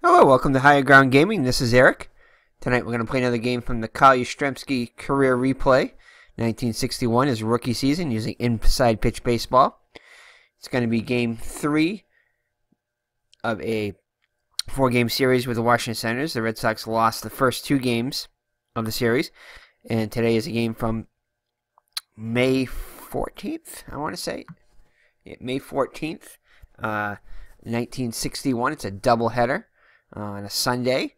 Hello, welcome to Higher Ground Gaming. This is Eric. Tonight we're going to play another game from the YASTRZEMSKI Career Replay. 1961 is rookie season using inside pitch baseball. It's going to be game 3 of a 4-game series with the Washington Senators. The Red Sox lost the first 2 games of the series. And today is a game from May 14th, I want to say. Yeah, May 14th, 1961. It's a doubleheader on a Sunday,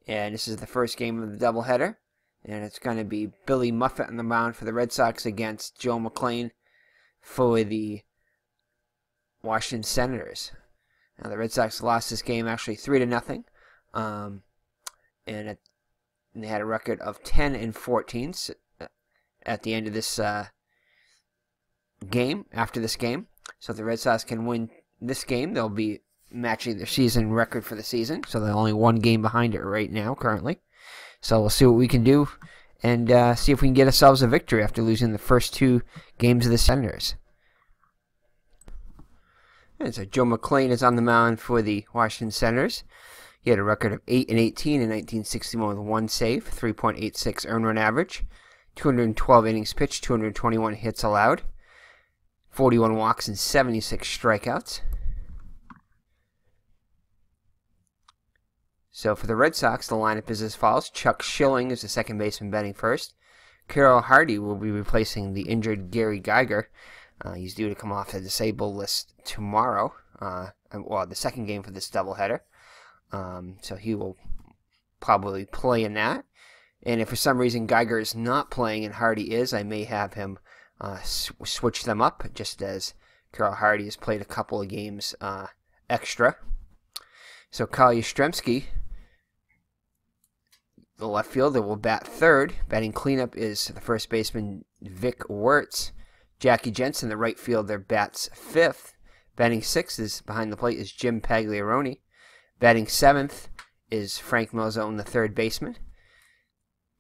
and this is the first game of the doubleheader, and it's going to be Billy Muffet on the mound for the Red Sox against Joe McClain for the Washington Senators. Now the Red Sox lost this game actually 3-0, and they had a record of 10-14 at the end of this game. After this game, so if the Red Sox can win this game, they'll be matching their season record for the season. So they're only 1 game behind it right now, currently. So we'll see what we can do and see if we can get ourselves a victory after losing the first 2 games of the Senators. And so Joe McClain is on the mound for the Washington Senators. He had a record of 8-18 in 1961 with 1 save, 3.86 earned run average, 212 innings pitched, 221 hits allowed, 41 walks and 76 strikeouts. So for the Red Sox, the lineup is as follows. Chuck Schilling is the second baseman batting first. Carroll Hardy will be replacing the injured Gary Geiger. He's due to come off the disabled list tomorrow. The second game for this doubleheader. So he will probably play in that. And if for some reason Geiger is not playing and Hardy is, I may have him switch them up, just as Carroll Hardy has played a couple of games extra. So YASTRZEMSKI, the left fielder, will bat third. Batting cleanup is the first baseman Vic Wertz. Jackie Jensen, the right fielder, bats 5th. Batting 6th is behind the plate is Jim Pagliaroni. Batting 7th is Frank Malzone, the third baseman.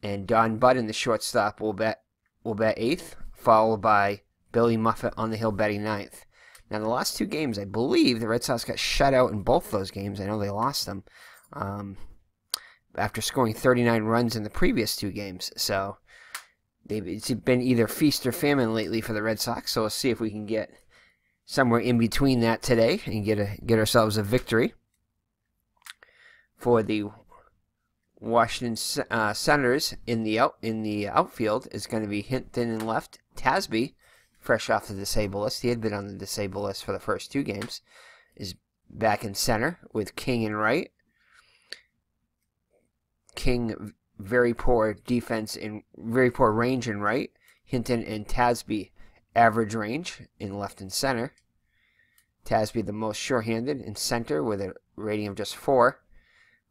And Don Budden, the shortstop, will bat 8th, followed by Billy Muffet on the hill batting 9th. Now, the last 2 games, I believe the Red Sox got shut out in both those games. I know they lost them after scoring 39 runs in the previous 2 games. So it's been either feast or famine lately for the Red Sox. So we'll see if we can get somewhere in between that today and get ourselves a victory. For the Washington Senators, in the outfield is going to be Hinton in left, Tasby, fresh off the disabled list. He had been on the disabled list for the first 2 games. Is back in center with King in right. King, very poor defense and very poor range in right. Hinton and Tasby, average range in left and center. Tasby the most sure-handed in center with a rating of just 4.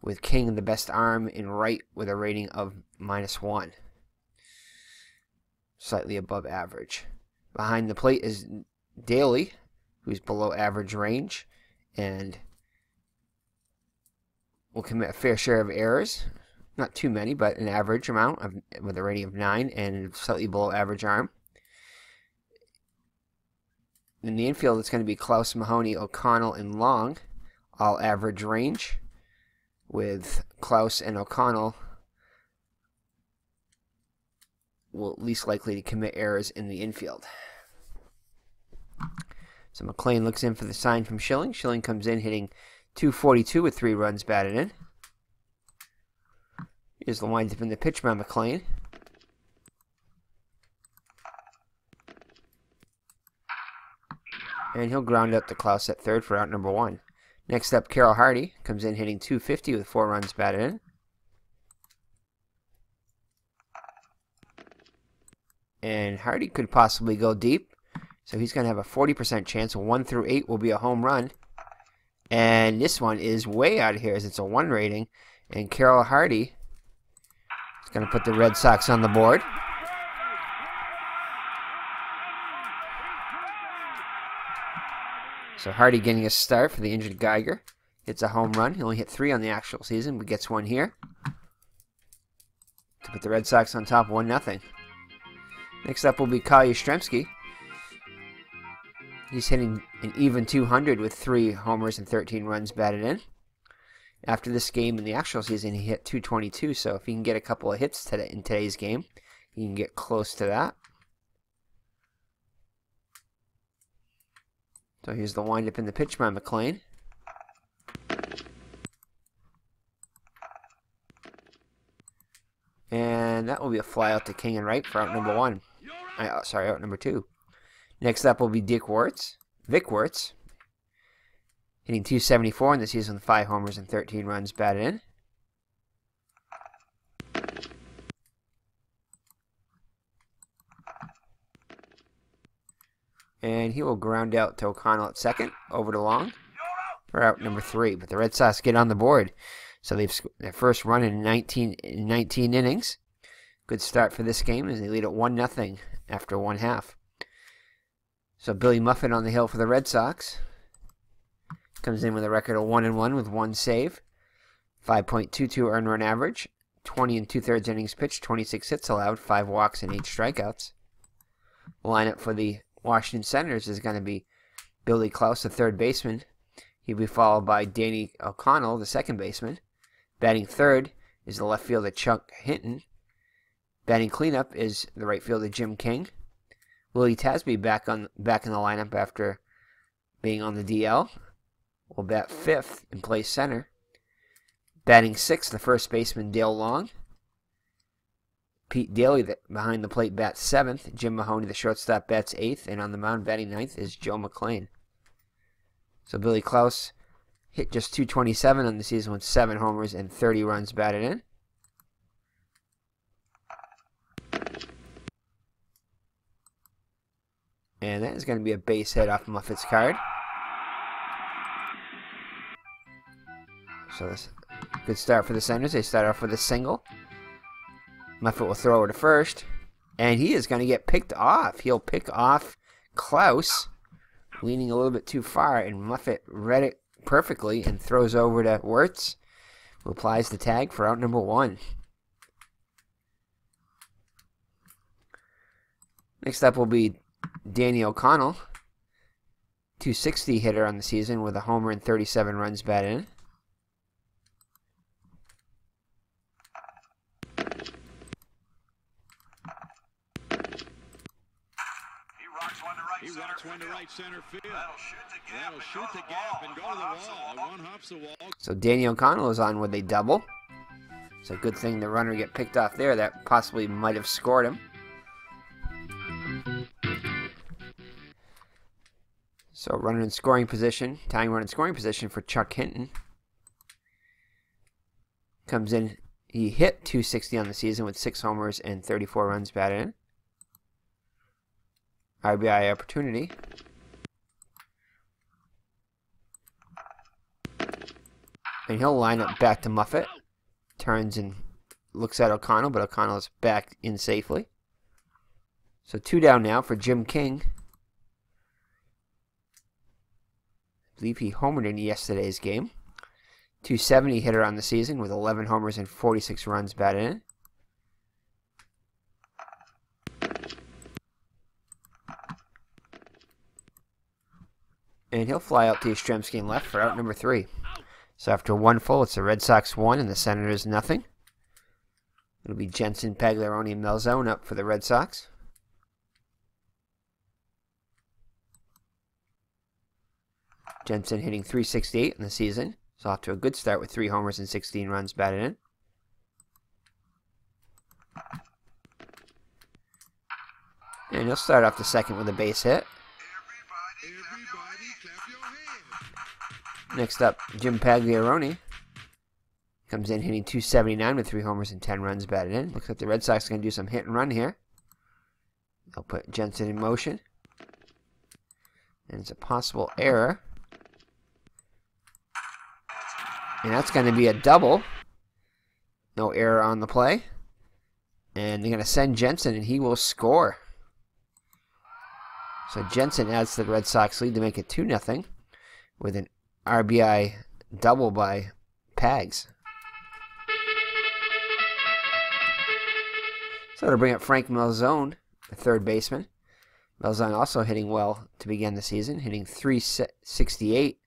With King the best arm in right with a rating of -1. Slightly above average. Behind the plate is Daly, who's below average range, and will commit a fair share of errors. Not too many, but an average amount with a rating of 9 and slightly below average arm. In the infield, it's going to be Klaus, Mahoney, O'Connell, and Long, all average range, with Klaus and O'Connell least likely to commit errors in the infield. So McClain looks in for the sign from Schilling. Schilling comes in hitting .242 with 3 runs batted in. Here's the windup in the pitch by McClain. And he'll ground out to Klaus at third for out number 1. Next up, Carroll Hardy comes in hitting .250 with 4 runs batted in. And Hardy could possibly go deep. So he's going to have a 40% chance. 1 through 8 will be a home run. And this one is way out of here as it's a 1 rating. And Carroll Hardy is going to put the Red Sox on the board. So Hardy getting a start for the injured Geiger. Hits a home run. He only hit 3 on the actual season, but gets 1 here to put the Red Sox on top 1-0. Next up will be YASTRZEMSKI. He's hitting an even .200 with 3 homers and 13 runs batted in. After this game in the actual season, he hit 222. So if he can get a couple of hits today in today's game, he can get close to that. So here's the windup in the pitch by McLean. And that will be a fly out to King and right for out number 1. Sorry, out number 2. Next up will be Vic Wertz, hitting 274 in the season with 5 homers and 13 runs batted in. And he will ground out to O'Connell at second, over to Long for out number 3. But the Red Sox get on the board. So they've their first run in 19 innings. Good start for this game as they lead at 1-0 after 1/2. So Billy Muffet on the hill for the Red Sox. Comes in with a record of 1-1 with 1 save. 5.22 earned run average. 20 2/3 innings pitched. 26 hits allowed. 5 walks and 8 strikeouts. The lineup for the Washington Senators is going to be Billy Klaus, the third baseman. He'll be followed by Danny O'Connell, the second baseman. Batting third is the left fielder Chuck Hinton. Batting cleanup is the right fielder Jim King. Willie Tasby back in the lineup after being on the DL. Will bat fifth and play center. Batting sixth, the first baseman Dale Long. Pete Daly behind the plate bats seventh. Jim Mahoney, the shortstop, bats eighth. And on the mound batting ninth is Joe McLean. So Billy Klaus hit just 227 on the season with 7 homers and 30 runs batted in. And that is going to be a base hit off Muffet's card. So this good start for the Senators. They start off with a single. Muffet will throw it to first. And he is going to get picked off. He'll pick off Klaus, leaning a little bit too far. And Muffet read it perfectly and throws over to Wertz, who applies the tag for out number 1. Next up will be Danny O'Connell, 260 hitter on the season with a homer and 37 runs batted in. He rocks one to right center field. That'll shoot the gap and go to the wall. One hops the wall. So Danny O'Connell is on with a double. It's a good thing the runner get picked off there. That possibly might have scored him. So runner in scoring position, tying run in scoring position for Chuck Hinton. Comes in, he hit 260 on the season with 6 homers and 34 runs batted in. RBI opportunity. And he'll line up back to Muffet. Turns and looks at O'Connell, but O'Connell is back in safely. So 2 down now for Jim King. I believe he homered in yesterday's game. 270 hitter on the season with 11 homers and 46 runs batted in. And he'll fly out to YASTRZEMSKI left for out number 3. So after 1 full, it's the Red Sox 1 and the Senators nothing. It'll be Jensen, Pagliarone, and Malzone up for the Red Sox. Jensen hitting 368 in the season. So off to a good start with 3 homers and 16 runs batted in. And he'll start off the second with a base hit. Next up, Jim Pagliarone. Comes in hitting 279 with 3 homers and 10 runs batted in. Looks like the Red Sox are going to do some hit and run here. They'll put Jensen in motion. And it's a possible error. And that's going to be a double. No error on the play. And they're going to send Jensen, and he will score. So Jensen adds to the Red Sox lead to make it 2-0 with an RBI double by Pags. So to bring up Frank Malzone, the third baseman. Malzone also hitting well to begin the season, hitting 368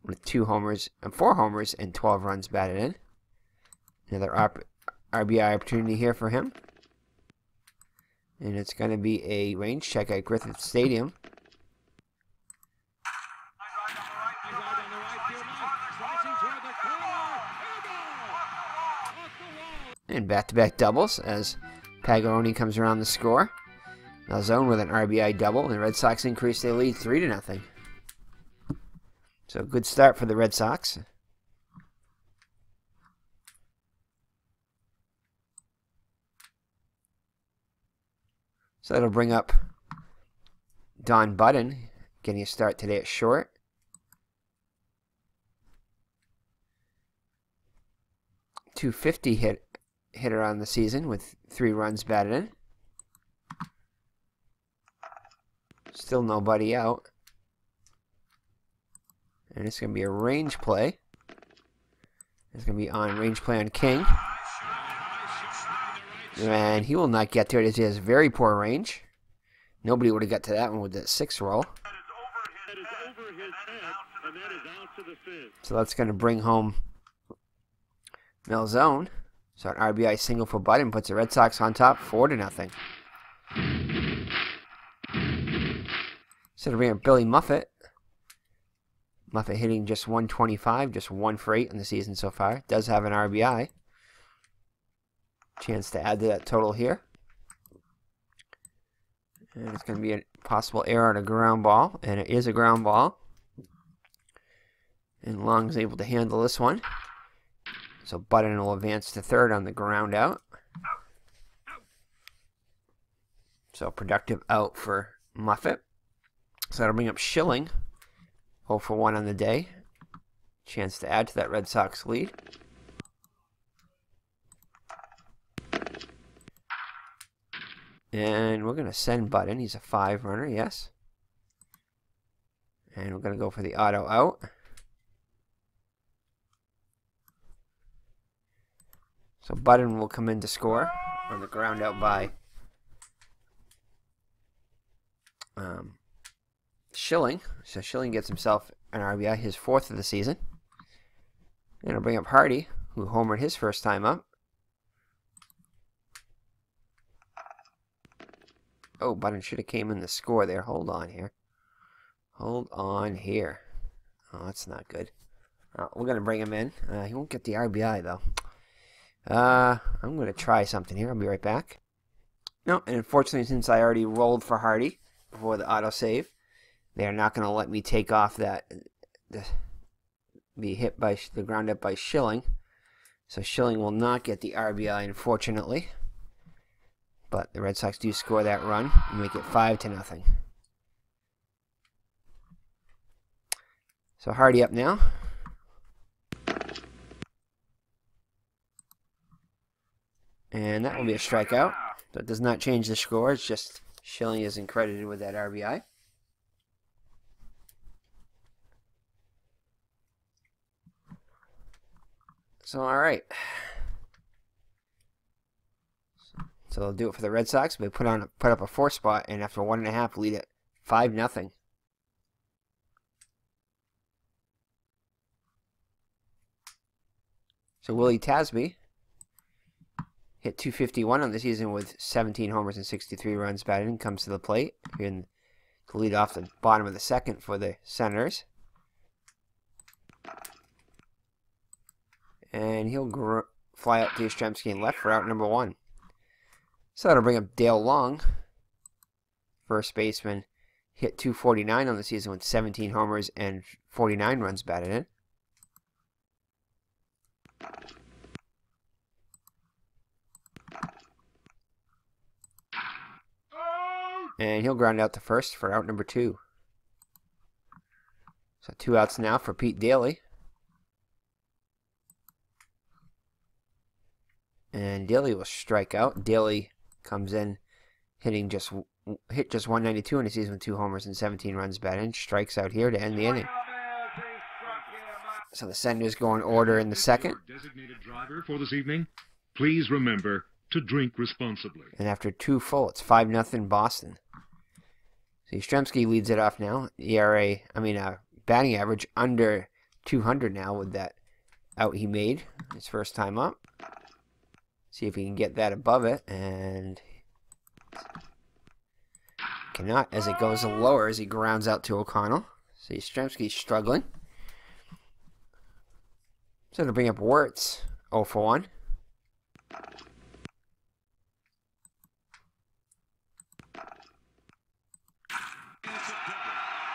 with 4 homers and 12 runs batted in. Another RBI opportunity here for him. And it's going to be a range check at Griffith Stadium. And back-to-back doubles as Pagaroni comes around the score. Malzone with an RBI double, and the Red Sox increase their lead 3-0. So good start for the Red Sox. So that'll bring up Don Budden, getting a start today at short. .250 hitter on the season with 3 runs batted in. Still nobody out. And it's going to be a range play. It's going to be on range play on King. And he will not get to it as he has very poor range. Nobody would have got to that one with that 6 roll. So that's going to bring home Malzone. So an RBI single for Budden puts the Red Sox on top 4-0. So to bring up Billy Muffet. Muffet hitting just 125, just 1 for 8 in the season so far. Does have an RBI. Chance to add to that total here. And it's going to be a possible error on a ground ball. And it is a ground ball. And Long is able to handle this one. So Budden will advance to third on the ground out. So productive out for Muffet. So that'll bring up Schilling. 0 for 1 on the day. Chance to add to that Red Sox lead. And we're going to send Budden. He's a 5 runner, yes. And we're going to go for the auto out. So Budden will come in to score on the ground out by Schilling. So Schilling gets himself an RBI, his 4th of the season. And I'll bring up Hardy, who homered his first time up. Oh, Budden should have came in the score there. Hold on here. Hold on here. Oh, that's not good. We're going to bring him in. He won't get the RBI, though. I'm going to try something here. I'll be right back. No, and unfortunately, since I already rolled for Hardy before the autosave, they are not going to let me take off that, be hit by the ground up by Schilling. So Schilling will not get the RBI, unfortunately. But the Red Sox do score that run and make it 5-0. So Hardy up now. And that will be a strikeout. So it does not change the score. It's just Schilling isn't credited with that RBI. So, all right. So they'll do it for the Red Sox. They put up a 4 spot, and after 1.5, lead it 5-0. So Willie Tasby hit .251 on the season with 17 homers and 63 runs batted in. Comes to the plate here to lead off the bottom of the 2nd for the Senators. And he'll fly up to Yastrzemski in left for out number 1. So that'll bring up Dale Long, first baseman, hit .249 on the season with 17 homers and 49 runs batted in. And he'll ground out to first for out number 2. So 2 outs now for Pete Daly. And Daly will strike out. Daly comes in hit just 192 in the season with 2 homers and 17 runs batted in. Strikes out here to end the inning. So the Senators go in order in the 2nd. Designated driver for this evening. Please remember to drink responsibly. And after 2 full, it's 5-0 Boston. So Yastrzemski leads it off now. Batting average under 200 now with that out he made his first time up. See if he can get that above it, and cannot, as it goes lower as he grounds out to O'Connell. So Yastrzemski's struggling. So to bring up Wirtz, 0 for 1.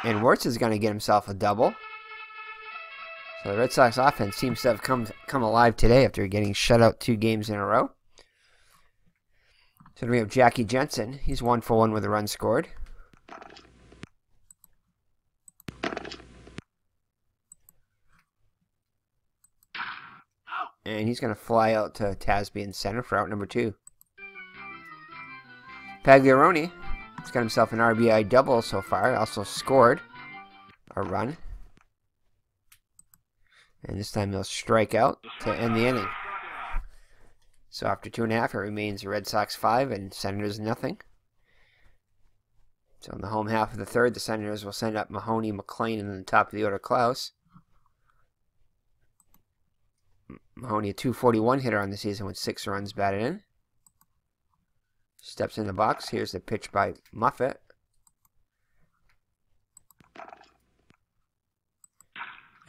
And Wirtz is going to get himself a double. So the Red Sox offense seems to have come alive today after getting shut out 2 games in a row. So we have Jackie Jensen. He's 1 for 1 with a run scored. And he's going to fly out to Tasby in center for out number 2. Pagliaroni has got himself an RBI double so far. Also scored a run. And this time he'll strike out to end the inning. So after 2.5, it remains Red Sox 5 and Senators nothing. So in the home half of the third, the Senators will send up Mahoney, McLean, and then the top of the order, Klaus. Mahoney, a .241 hitter on the season with 6 runs batted in. Steps in the box. Here's the pitch by Muffet.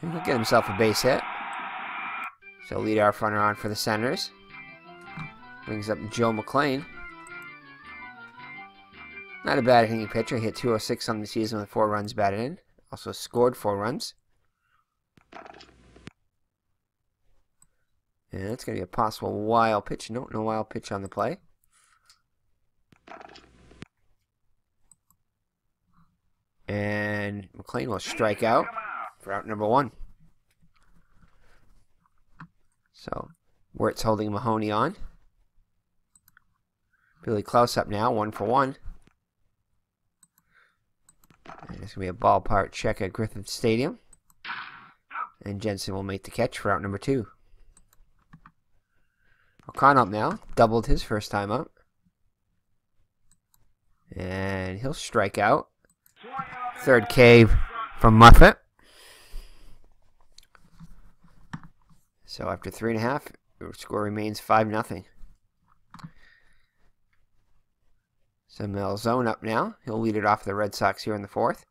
And he'll get himself a base hit. So leadoff runner on for the Senators. Brings up Joe McLean. Not a bad hitting pitcher. He hit .206 on the season with 4 runs batted in. Also scored 4 runs. And that's going to be a possible wild pitch. No wild pitch on the play. And McLean will strike out for out number 1. So Wirtz holding Mahoney on. Billy Klaus up now, 1 for 1. And it's going to be a ballpark check at Griffith Stadium. And Jensen will make the catch for out number 2. O'Connell up now, doubled his first time up. And he'll strike out. Third K from Muffet. So after 3.5, the score remains 5-0. So Malzone up now. He'll lead it off the Red Sox here in the 4th.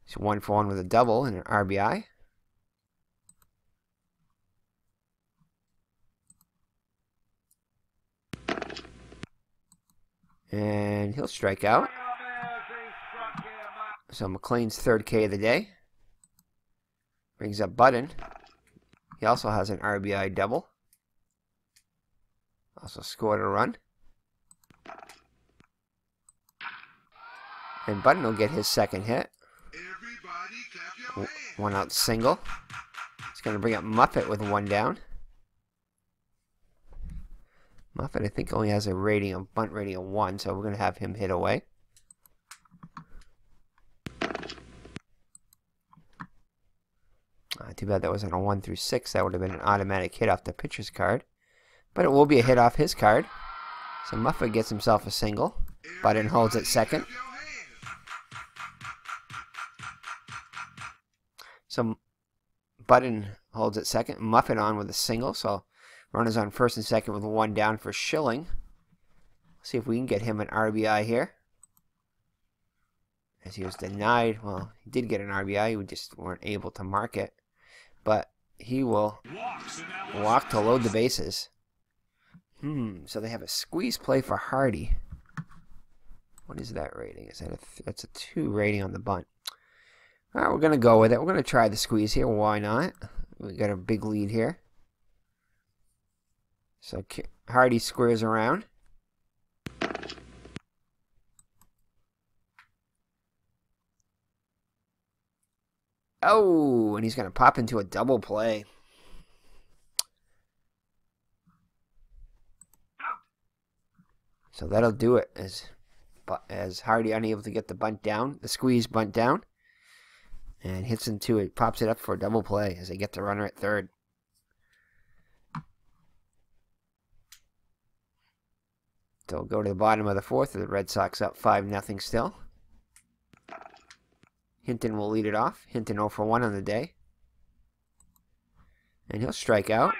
He's 1 for 1 with a double and an RBI. And he'll strike out. So McLean's 3rd K of the day. Brings up Budden. He also has an RBI double. Also scored a run. And Budden will get his 2nd hit. 1 out single. He's going to bring up Muffet with 1 down. Muffet, I think, only has a bunt rating of 1, so we're going to have him hit away. Too bad that wasn't a 1 through 6. That would have been an automatic hit off the pitcher's card. But it will be a hit off his card. So Muffet gets himself a single. Budden holds at 2nd. So Budden holds at 2nd. Muffet on with a single. So runners on 1st and 2nd with 1 down for Schilling. See if we can get him an RBI here. As he was denied. Well, he did get an RBI. We just weren't able to mark it. But he will walk to load the bases. So they have a squeeze play for Hardy. What is that rating? Is that that's a 2 rating on the bunt. All right, we're going to go with it. We're going to try the squeeze here. Why not? We got a big lead here. So Hardy squares around. Oh, and he's going to pop into a double play. So that'll do it as Hardy unable to get the bunt down, the squeeze bunt down. And hits into it, pops it up for a double play as they get the runner at 3rd. So we'll go to the bottom of the 4th. The Red Sox up 5-0 still. Hinton will lead it off. Hinton 0 for 1 on the day. And he'll strike out.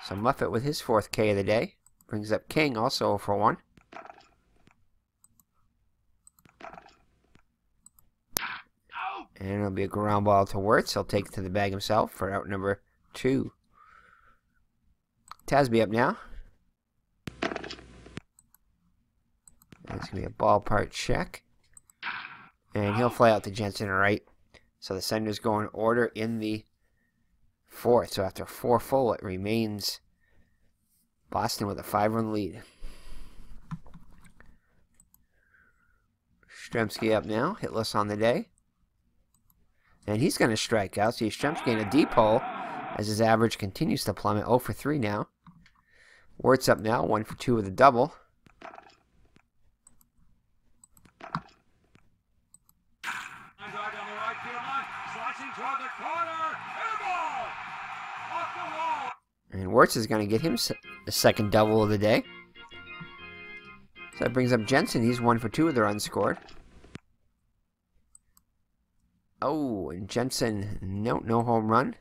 So Muffet with his 4th K of the day. Brings up King, also 0 for 1. And it'll be a ground ball to Wirtz. He'll take it to the bag himself for out number 2. Tasby up now. It's going to be a ballpark check. And he'll fly out to Jensen right. So the Senators go in order in the 4th. So after 4 full, it remains Boston with a 5-run lead. Yastrzemski up now, hitless on the day. And he's going to strike out. So Yastrzemski in a deep hole as his average continues to plummet. 0 for 3 now. Wirtz up now, 1 for 2 with a double. And Wirtz is going to get him the 2nd double of the day. So that brings up Jensen. He's 1 for 2 with the run scored. Oh, and Jensen, no home run.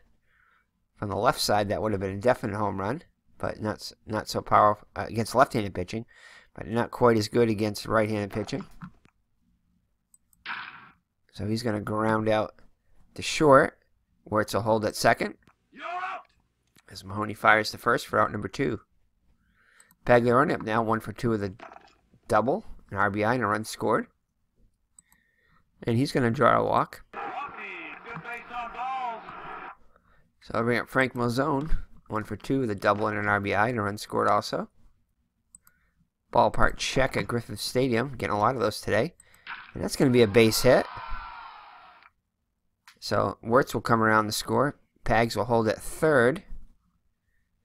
From the left side, that would have been a definite home run, but not so powerful against left-handed pitching, but not quite as good against right-handed pitching. So he's going to ground out to short, where it's a hold at 2nd. As Mahoney fires the 1st for out number 2. Pagliarone up now, 1 for 2 with a double, an RBI and a run scored. And he's going to draw a walk. So I'll bring up Frank Malzone, 1 for 2 with a double and an RBI and a run scored also. Ballpark check at Griffith Stadium, getting a lot of those today. And that's going to be a base hit. So Wirtz will come around the score. Pags will hold at 3rd.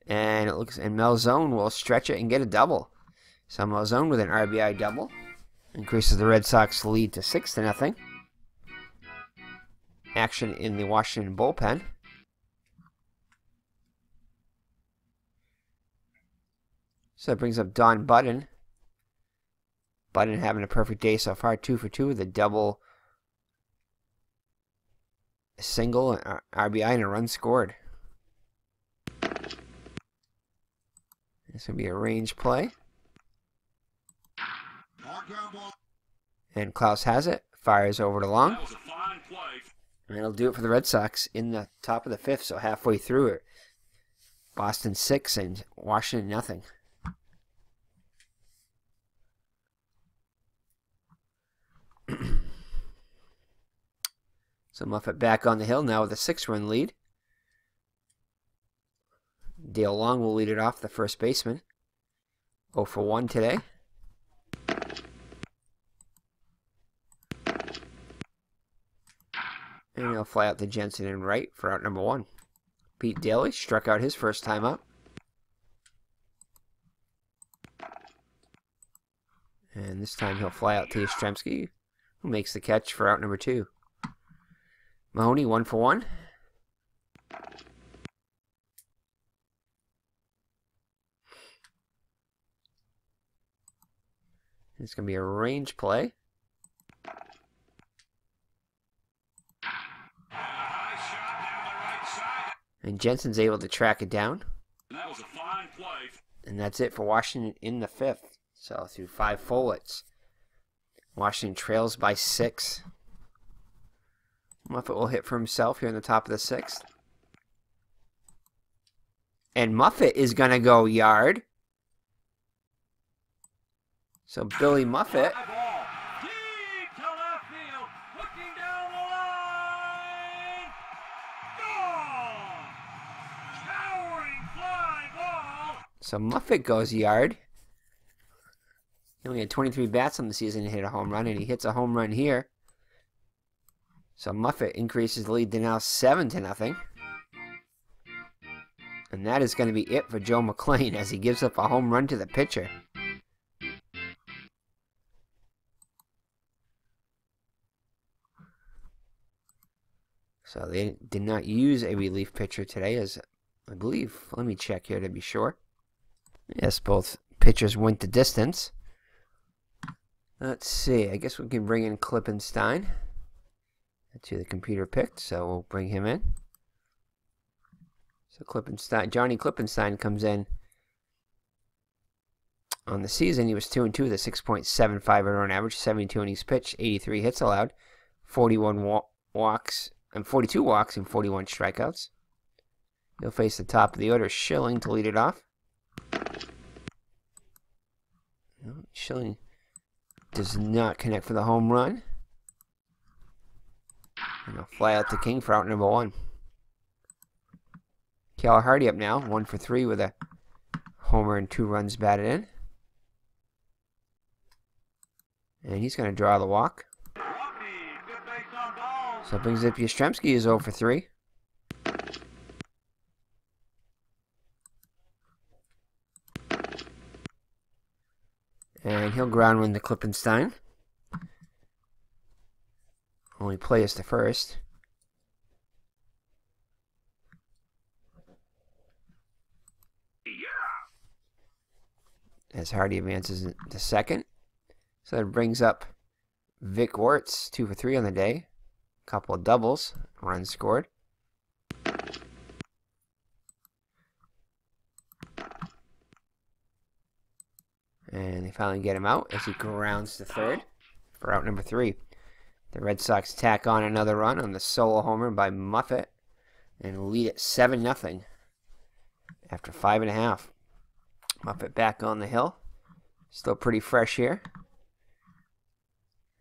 And Malzone will stretch it and get a double. So Malzone with an RBI double increases the Red Sox lead to 6-0. Action in the Washington bullpen. So that brings up Don Budden. Budden having a perfect day so far, 2 for 2 with a double, a single, an RBI, and a run scored. This will be a range play. And Klaus has it, fires over to long. And it'll do it for the Red Sox in the top of the 5th, so halfway through it. Boston 6 and Washington nothing. So Muffet back on the hill now with a 6-run lead. Dale Long will lead it off, the first baseman. 0 for 1 today. And he'll fly out to Jensen and right for out number 1. Pete Daly struck out his first time up. And this time he'll fly out to Yastrzemski, who makes the catch for out number 2. Mahoney 1 for 1. It's going to be a range play. And Jensen's able to track it down. That was a fine play. And that's it for Washington in the 5th. So through 5 fullets, Washington trails by 6. Muffet will hit for himself here in the top of the 6th. And Muffet is going to go yard. So Billy Muffet Deep to left field, looking down the line. Gone! Towering fly ball. So Muffet goes yard. He only had 23 bats on the season to hit a home run, and he hits a home run here. So Muffet increases the lead to now 7-0. And that is going to be it for Joe McClain as he gives up a home run to the pitcher. So they did not use a relief pitcher today, as I believe, let me check here to be sure. Yes, both pitchers went the distance. Let's see, I guess we can bring in Klippenstein. That's who the computer picked, so we'll bring him in. So Johnny Klippenstein comes in. On the season, he was 2-2 with a 6.75 earned average, 72 innings pitched, 83 hits allowed, 41 walks, and 42 walks and 41 strikeouts. He'll face the top of the order, Schilling, to lead it off. Schilling does not connect for the home run. And he'll fly out to King for out number 1. Cal Hardy up now, 1 for 3 with a homer and 2 runs batted in. And he's going to draw the walk. So it brings up Yastrzemski is 0 for 3. And he'll ground win to Klippenstein. Only play is to first. As Hardy advances to second. So that brings up Vic Wertz, 2 for 3 on the day. A couple of doubles, runs scored. And they finally get him out as he grounds to third for out number 3. The Red Sox tack on another run on the solo homer by Muffet and lead it 7-0 after 5.5. Muffet back on the hill. Still pretty fresh here.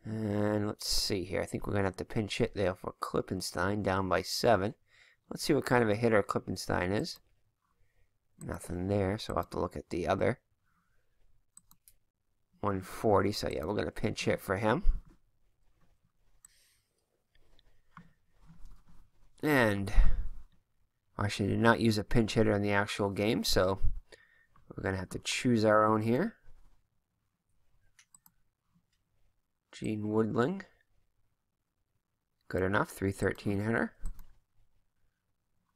And let's see here. I think we're going to have to pinch hit there for Klippenstein, down by 7. Let's see what kind of a hitter Klippenstein is. Nothing there, so I'll have to look at the other. 140, so yeah, we're going to pinch hit for him. And Washington did not use a pinch hitter in the actual game, so we're going to have to choose our own here. Gene Woodling. Good enough, 313 hitter.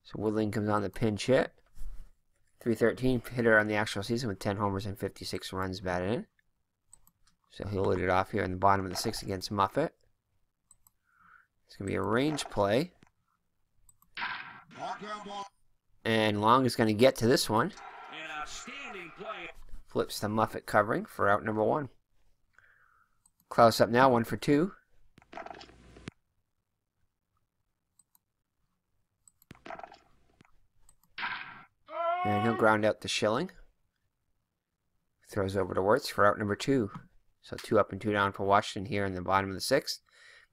So Woodling comes on the pinch hit. 313 hitter on the actual season with 10 homers and 56 runs batted in. So he'll lead it off here in the bottom of the 6th against Muffet. It's going to be a range play. And Long is going to get to this one. Flips to Muffet covering for out number 1. Klaus up now, 1 for 2. And he'll ground out to Schilling. Throws over to Wertz for out number 2. So 2 up and 2 down for Washington here in the bottom of the 6th.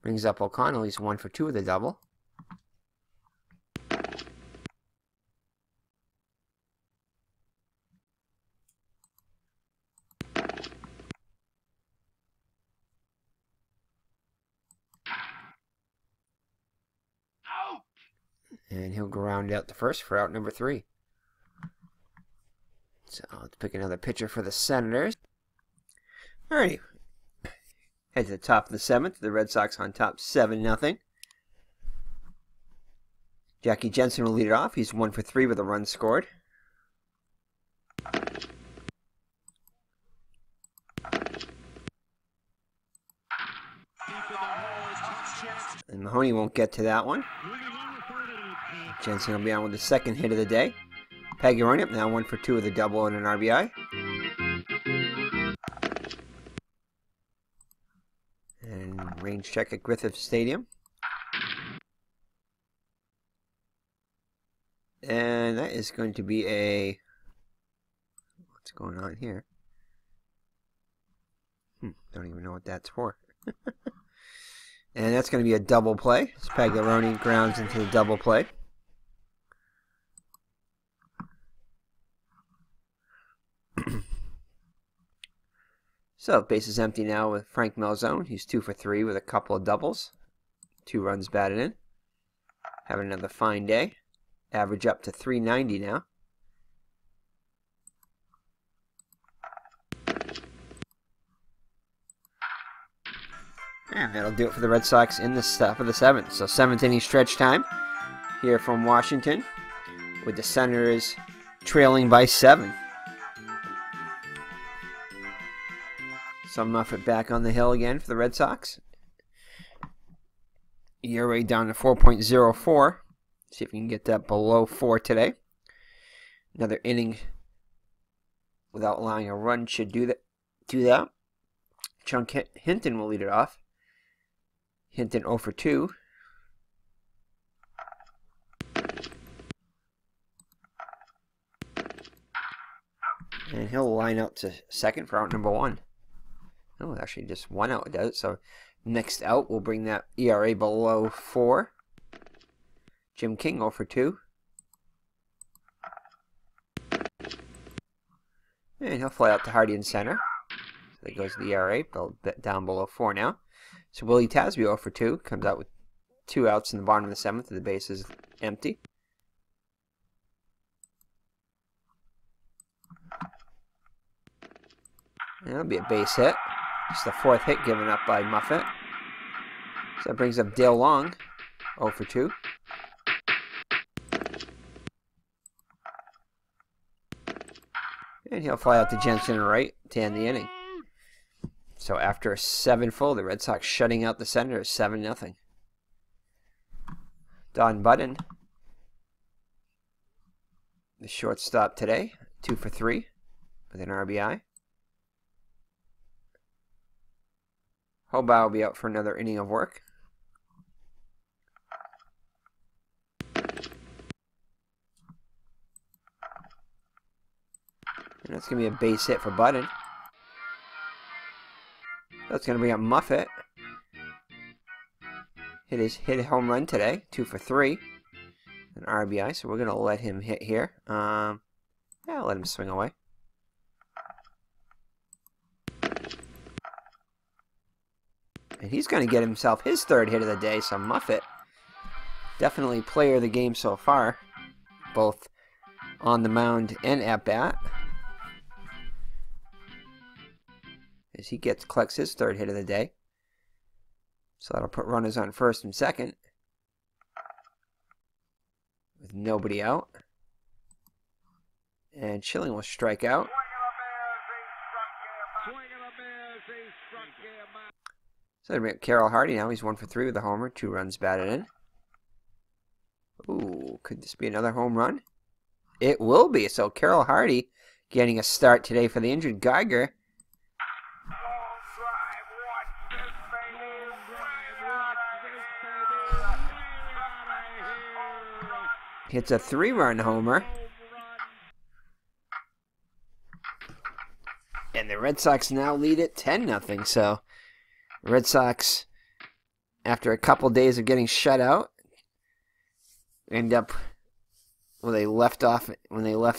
Brings up O'Connell. He's 1 for 2 with a double. And he'll ground out the first for out number 3. So let's pick another pitcher for the Senators. Alrighty. Head to the top of the 7th. The Red Sox on top 7-0. Jackie Jensen will lead it off. He's 1 for 3 with a run scored. And Mahoney won't get to that one. Jensen will be on with the second hit of the day. Pagaroni up now 1 for 2 with a double and an RBI. And range check at Griffith Stadium. And that is going to be a... What's going on here? Don't even know what that's for. And that's going to be a double play. Pagaroni grounds into the double play. So, base is empty now with Frank Malzone. He's 2 for 3 with a couple of doubles. 2 runs batted in. Having another fine day. Average up to 390 now. And that'll do it for the Red Sox in the top of the 7th. So 7th inning stretch time here from Washington, with the Senators trailing by 7. So Muffet back on the hill again for the Red Sox. ERA down to 4.04. See if we can get that below 4 today. Another inning without allowing a run should do that. Chunk Hinton will lead it off. Hinton 0 for 2. And he'll line up to second for out number 1. Oh, actually just 1 out does it. So next out will bring that ERA below 4. Jim King 0 for 2. And he'll fly out to Hardy in center. So there goes the ERA, down below 4 now. So Willie Tasby 0 for 2. Comes out with 2 outs in the bottom of the 7th. The base is empty. And that'll be a base hit. It's the 4th hit given up by Muffet. So that brings up Dale Long, 0 for 2. And he'll fly out to Jensen and right to end the inning. So after a 7 full, the Red Sox shutting out the center is 7-0. Don Budden, the shortstop today, 2 for 3 with an RBI. Hoba will be out for another inning of work. And that's going to be a base hit for Budden. That's going to bring up Muffet. Hit a home run today, 2 for 3. An RBI, so we're going to let him hit here. Yeah, let him swing away. And he's going to get himself his 3rd hit of the day, so Muffet, definitely player of the game so far, both on the mound and at bat. As he collects his 3rd hit of the day. So that'll put runners on 1st and 2nd. With nobody out. And Schilling will strike out. So they bring up Carroll Hardy now. He's 1 for 3 with a homer. 2 runs batted in. Ooh, could this be another home run? It will be. So Carroll Hardy getting a start today for the injured Geiger. Hits a 3-run homer. And the Red Sox now lead it 10-0. So the Red Sox, after a couple days of getting shut out, end up when they left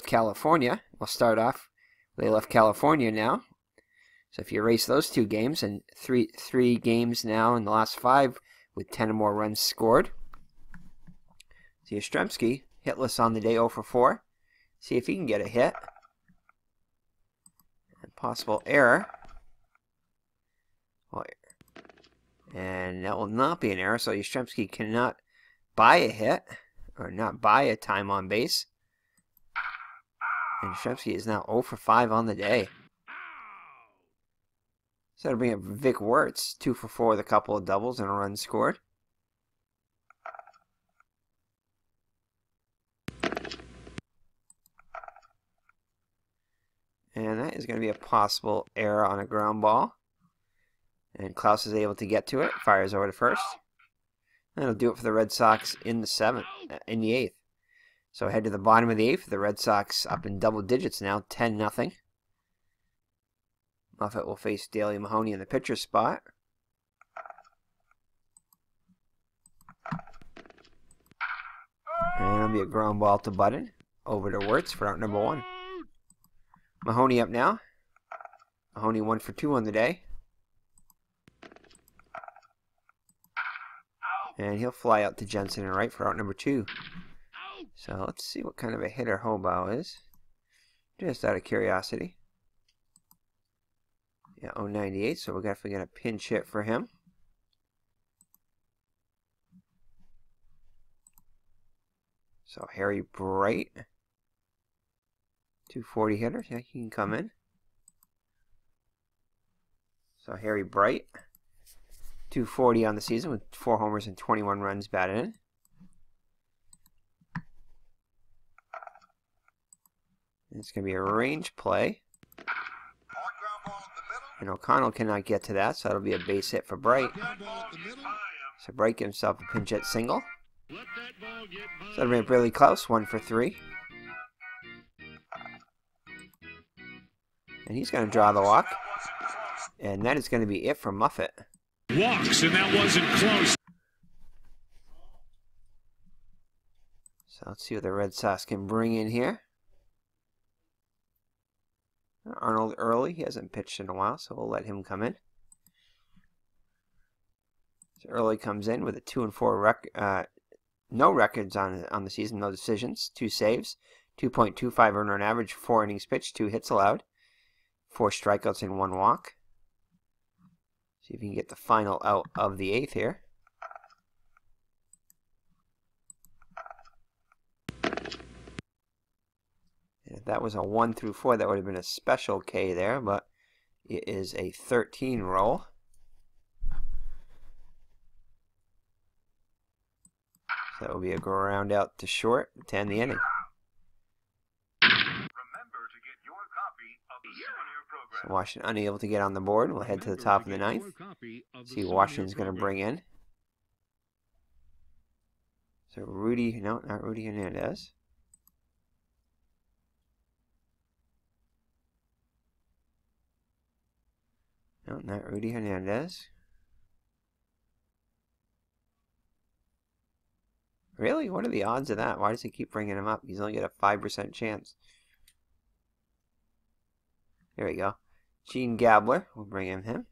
California. We'll start off. They left California now. So if you erase those 2 games, and three games now in the last 5 with 10 or more runs scored. So YASTRZEMSKI, hitless on the day, 0 for 4. See if he can get a hit. And possible error. And that will not be an error, so YASTRZEMSKI cannot buy a hit, or not buy a time on base. And YASTRZEMSKI is now 0 for 5 on the day. So that'll bring up Vic Wirtz, 2 for 4 with a couple of doubles and a run scored. And that is going to be a possible error on a ground ball. And Klaus is able to get to it. Fires over to first. And it'll do it for the Red Sox in the 8th. So head to the bottom of the 8th. The Red Sox up in double digits now, 10-0. Muffet will face Daley Mahoney in the pitcher spot. And it'll be a ground ball to Budden. Over to Wirtz for out number 1. Mahoney up now. Mahoney 1 for 2 on the day. And he'll fly out to Jensen and right for out number 2. So let's see what kind of a hitter Hobaugh is. Just out of curiosity. Yeah, 098, so we're definitely going to pinch hit for him. So Harry Bright. 240 hitter. Yeah, he can come in. So Harry Bright. 240 on the season with 4 homers and 21 runs batted in. It's going to be a range play. And O'Connell cannot get to that, so that'll be a base hit for Bright. So Bright gives himself a pinch hit single. So that'll bring up really close, 1 for 3. And he's going to draw the walk. And that is going to be it for Muffet. Walks, and that wasn't close. So let's see what the Red Sox can bring in here. Arnold early. He hasn't pitched in a while, so we'll let him come in. So Early comes in with a 2-4 record. No records on the season, no decisions, 2 saves, 2.25 earned run average, 4 innings pitched, 2 hits allowed, 4 strikeouts and 1 walk. See if you can get the final out of the 8th here. And if that was a 1 through 4, that would have been a special K there, but it is a 13 roll. So that will be a ground out to short to end the inning. So Washington unable to get on the board. We'll head to the top of the 9th. See what Washington's going to bring in. So Rudy, no, not Rudy Hernandez. No, not Rudy Hernandez. Really? What are the odds of that? Why does he keep bringing him up? He's only got a 5% chance. There we go. Gene Gabler. We'll bring in him.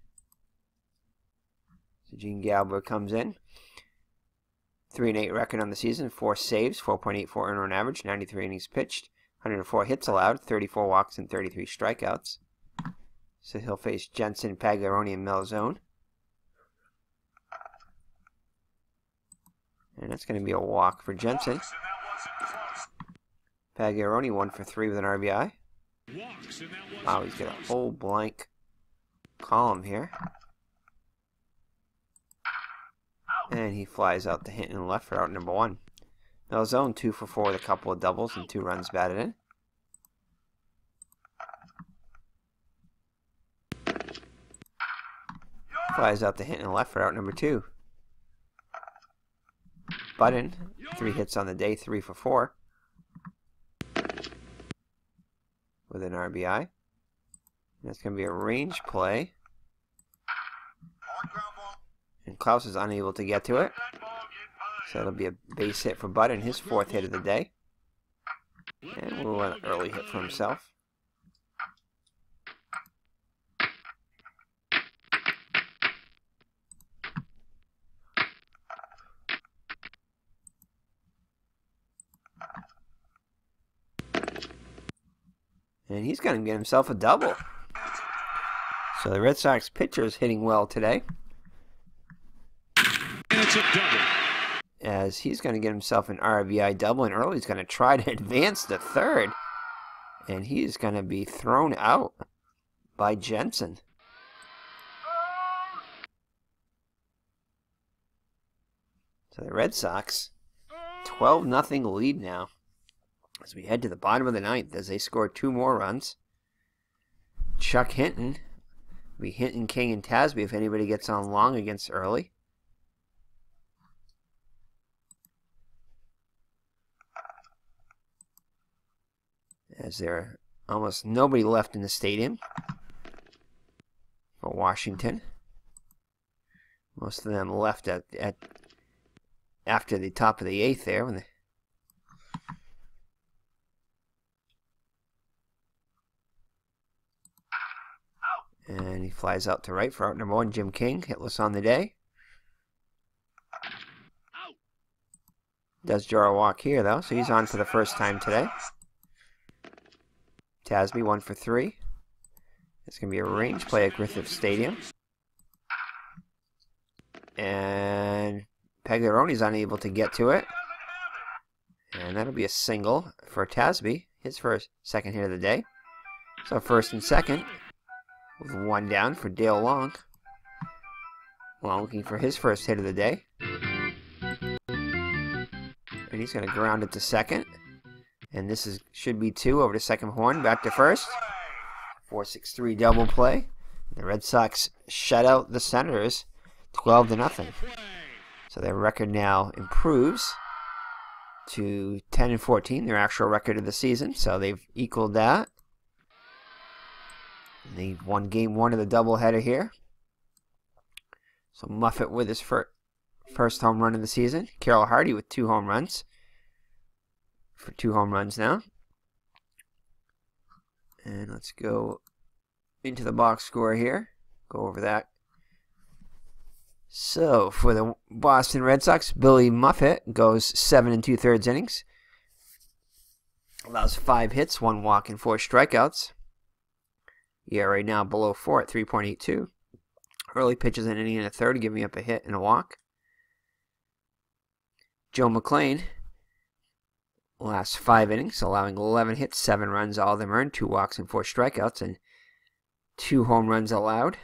So Gene Gabler comes in. 3-8 record on the season. 4 saves. 4.84 earned run average. 93 innings pitched. 104 hits allowed. 34 walks and 33 strikeouts. So he'll face Jensen, Pagliaroni, and Malzone. And that's going to be a walk for Jensen. Pagliaroni 1 for 3 with an RBI. Wow, he's got a whole blank column here. And he flies out to Hinton left for out number 1. Malzone 2 for 4 with a couple of doubles and 2 runs batted in. Flies out to Hinton left for out number 2. Button, 3 hits on the day, 3 for 4. With an RBI. That's going to be a range play. And Klaus is unable to get to it. So it'll be a base hit for Button, his 4th hit of the day. And we'll let an early hit for himself. And he's going to get himself a double. So the Red Sox pitcher is hitting well today. And it's a double. As he's going to get himself an RBI double, and Early's going to try to advance to 3rd. And he is going to be thrown out by Jensen. So the Red Sox, 12-0 lead now. As we head to the bottom of the 9th, as they score 2 more runs. Chuck Hinton. It'll be Hinton, King, and Tasby if anybody gets on long against Early. As there are almost nobody left in the stadium for Washington. Most of them left at after the top of the 8th there when they and he flies out to right for out number 1, Jim King, hitless on the day. Does draw a walk here, though, so he's on for the first time today. Tasby 1 for 3. It's going to be a range play at Griffith Stadium. And Pagliaroni's unable to get to it. And that'll be a single for Tasby, his 2nd hit of the day. So 1st and 2nd. With 1 down for Dale Long. Long looking for his 1st hit of the day. And he's going to ground it to 2nd. And this should be 2 over to second horn, back to first. 4-6-3 double play. The Red Sox shut out the Senators 12-0. So their record now improves to 10-14, their actual record of the season. So they've equaled that. They won game 1 of the doubleheader here. So Muffett with his first home run of the season. Carroll Hardy with 2 home runs. For 2 home runs now. And let's go into the box score here. Go over that. So for the Boston Red Sox, Billy Muffett goes 7 2/3 innings. Allows 5 hits, 1 walk, and 4 strikeouts. Yeah, right now below 4 at 3.82. Early pitches an inning and a third, giving up a hit and a walk. Joe McClain, last 5 innings, allowing 11 hits, 7 runs, all of them earned, 2 walks and 4 strikeouts, and 2 home runs allowed.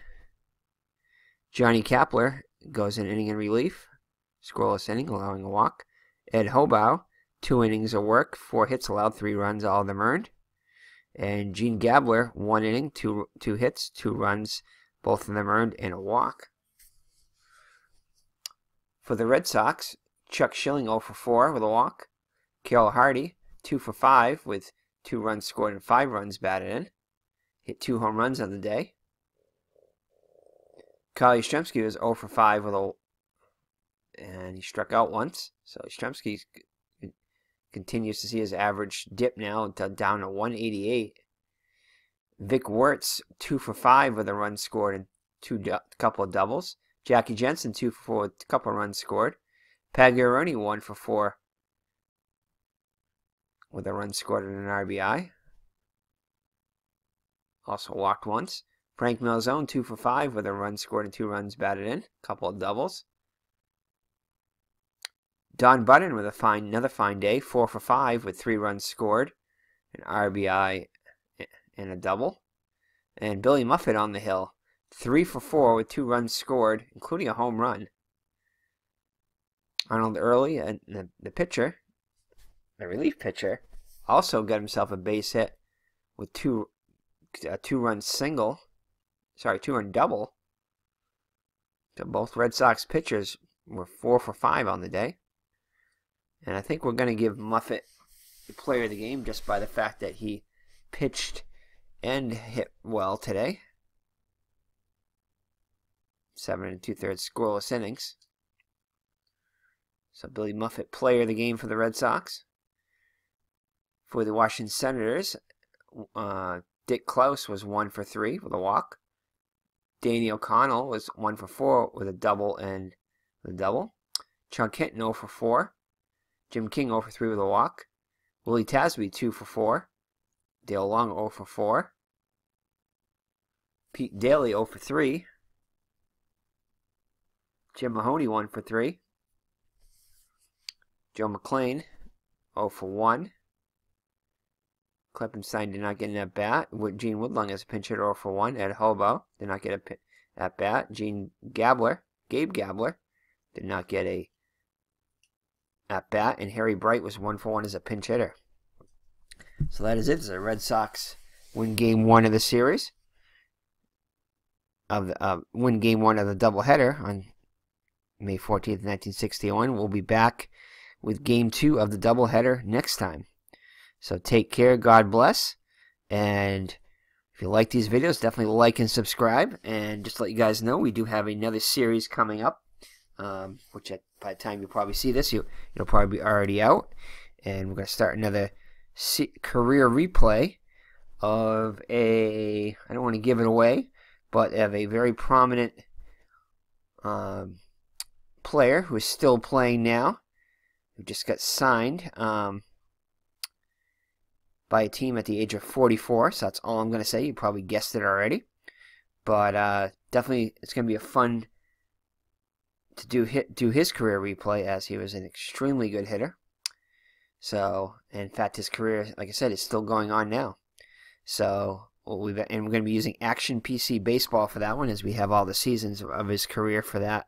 Johnny Kapler goes an inning in relief, scoreless inning, allowing a walk. Ed Hobaugh, 2 innings of work, 4 hits allowed, 3 runs, all of them earned. And Gene Gabler, 1 inning, 2 hits, 2 runs, both of them earned, and a walk. For the Red Sox, Chuck Schilling 0 for 4 with a walk. Carroll Hardy, 2 for 5 with 2 runs scored and 5 runs batted in. Hit 2 home runs on the day. Kyle Yastrzemski was 0 for 5 and he struck out once. So Yastrzemski continues to see his average dip now down to 188. Vic Wertz 2 for 5 with a run scored and couple of doubles. Jackie Jensen 2 for 4 with a couple of runs scored. Pagliaroni 1 for 4 with a run scored and an RBI. Also walked once. Frank Malzone 2 for 5 with a run scored and 2 runs batted in. A couple of doubles. Don Button with another fine day. 4 for 5 with 3 runs scored, an RBI and a double. And Billy Muffett on the hill. 3 for 4 with 2 runs scored, including a home run. Arnold Early, the pitcher, the relief pitcher, also got himself a base hit with 2-run single. Sorry, 2-run double. So both Red Sox pitchers were 4 for 5 on the day. And I think we're going to give Muffett the player of the game just by the fact that he pitched and hit well today. 7 2/3 scoreless innings. So Billy Muffett, player of the game for the Red Sox. For the Washington Senators, Dick Klaus was 1 for 3 with a walk. Danny O'Connell was 1 for 4 with a double and a double. Chuck Hinton 0 for 4. Jim King 0 for 3 with a walk. Willie Tasby 2 for 4. Dale Long 0 for 4. Pete Daly 0 for 3. Jim Mahoney 1 for 3. Joe McClain 0 for 1. Klippenstein did not get an at-bat. Gene Woodlung as a pinch hitter 0 for 1. Ed Hobaugh did not get an at-bat. Gabe Gabler, did not get a at-bat. And Harry Bright was 1 for 1 as a pinch hitter. So that is it. The Red Sox win Game 1 of the series. Win Game 1 of the doubleheader on May 14th, 1961. We'll be back with Game 2 of the doubleheader next time. So take care, God bless, and if you like these videos, definitely like and subscribe. And just to let you guys know, we do have another series coming up, which by the time you probably see this, it'll probably be already out. And we're going to start another career replay of I don't want to give it away, but of a very prominent player who is still playing now, who just got signed by a team at the age of 44, so that's all I'm going to say. You probably guessed it already. But definitely it's going to be a fun to do his career replay, as he was an extremely good hitter. So, in fact, his career, like I said, is still going on now. So, we're going to be using Action PC Baseball for that one, as we have all the seasons of his career for that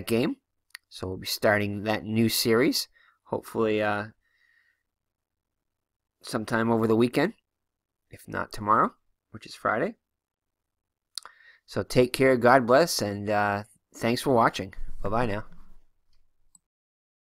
game. So we'll be starting that new series. Hopefully sometime over the weekend, if not tomorrow, which is Friday. So take care, God bless, and thanks for watching. Bye-bye now.